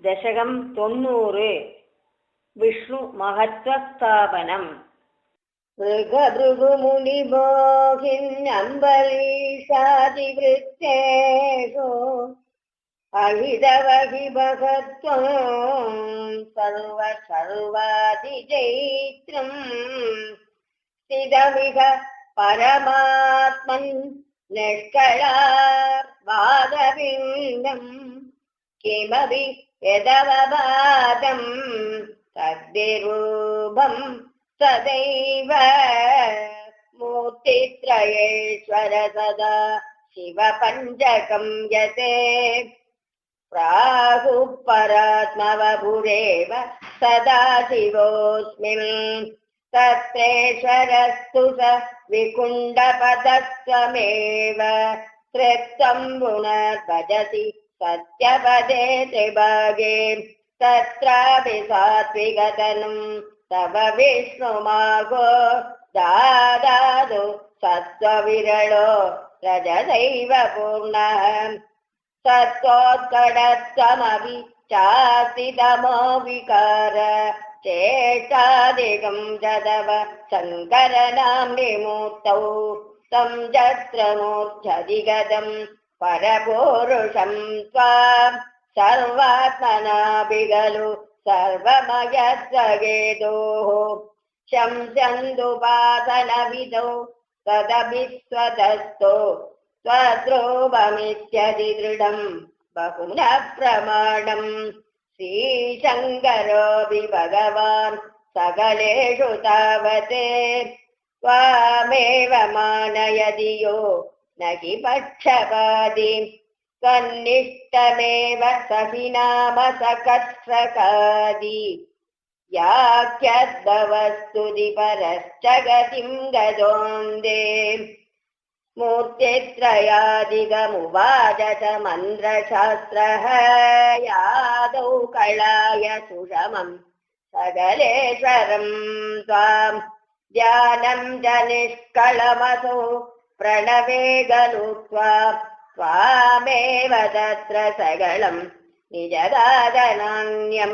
दशकं 90 विष्णुमहत्त्वस्थापनम् मृगभृगुमुनिभोगिन्यम्बरीषादिवृत्तेषु अहितवहिभगत्वं सर्वादिचैत्रम् स्थितमिह परमात्मन् निष्कळावादविन्दम् किमपि यदवबादं तद्विरूपं सदैव मूर्तित्रयेश्वर सदा शिवपञ्चकं यते प्राहुपरात्मवपुरेव सदा शिवोऽस्मिन् तत्रेश्वरस्तु स विकुण्डपदस्त्वमेव तृप्तं गुणभजति सत्यपदे त्रिभागे तत्रापि सात्विकतनं तव विष्णुमागो दादातु सत्त्वविरलो रजदैव पूर्णः सत्त्वोत्कटत्वमपि चास्ति तमो विकार चेष्टादिकं च तव शङ्करनाम्निमूर्तौ तं यत्र मूर्च्छदिगतं परपुरुषं त्वां सर्वात्मनापि खलु सर्वमयत्वगेतोः शंसन्दुपासनविदौ तदपि स्वतस्थो स्वद्रूपमित्यतिदृढं बहुनः प्रमाणम् श्रीशङ्करोऽपि भगवान् सकलेषु तावते त्वामेव मानयति यो न हि पक्षपाती त्वन्निष्टमेव सहि नाम सकस्रकादि याख्यद्भवस्तुति परश्च गतिं गतोऽन्दे मूर्तित्रयादिगमुवाच च मन्त्रशास्त्रः यादौ कलाय सुषमं सकलेश्वरं त्वां ध्यानं च निष्कळमसो प्रणवे खलु त्वामेव तत्र सकलं निजदादनान्यं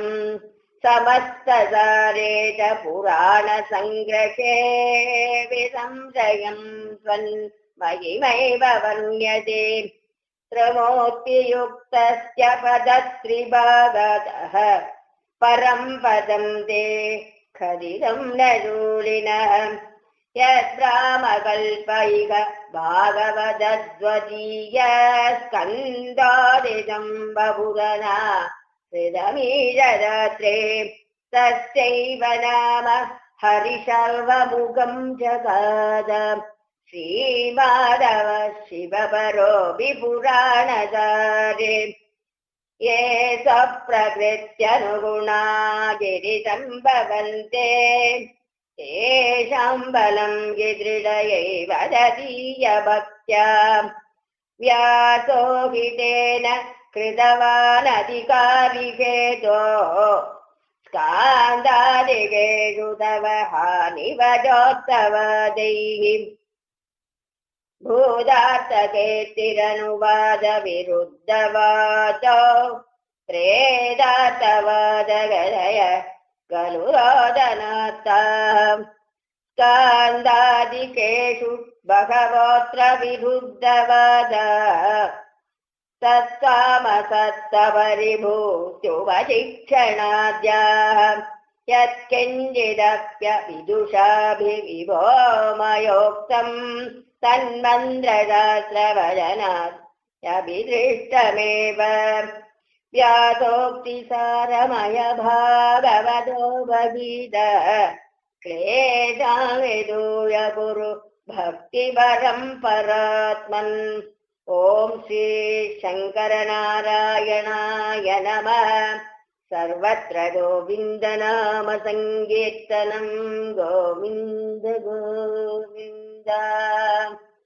समस्तसारे च पुराणसङ्ग्रहे विसंशयं त्वन् महिमैव वर्ण्यते त्रिमूर्तियुक्तस्य पदत्रिभागतः परं पदं ते खदितं न शूलिनः यद्रामकल्पैक भागवतद्वतीय स्कन्धादिदं बभुधना हृदमीशरात्रे तस्यैव नाम हरिशर्वमुखं जगाद श्रीमाधव शिवपरो विपुराणधारे ये स्वप्रकृत्यनुगुणा गिरिसम्भवन्ते तेषां बलं गिरिदयैव ददीय भक्त्या व्यासो हितेन कृतवान् अधिकारिकेतो स्कान्दादिकेषु तव हानिवजोत्तवादैः भूतार्थकेतिरनुवाद विरुद्धवादो प्रेदार्थवादगदय खलु रोदनात्ताः स्कान्दादिकेषु बहवोऽत्र विरुद्धवादाः सत्तामसत्तपरिभूत्युपशिक्षणाद्याः यत्किञ्चिदप्यविदुषाभिविभो मयोक्तं तन्मन्त्रशास्त्रवचनात् अभिदृष्टमेव व्यासोक्तिसारमय भागवतो भगीतः क्लेशाविदूय कुरु भक्तिपरं परात्मन् ॐ श्री शङ्करनारायणाय नमः सर्वत्र गोविन्दनाम संकीर्तनं गोविन्द गोविन्द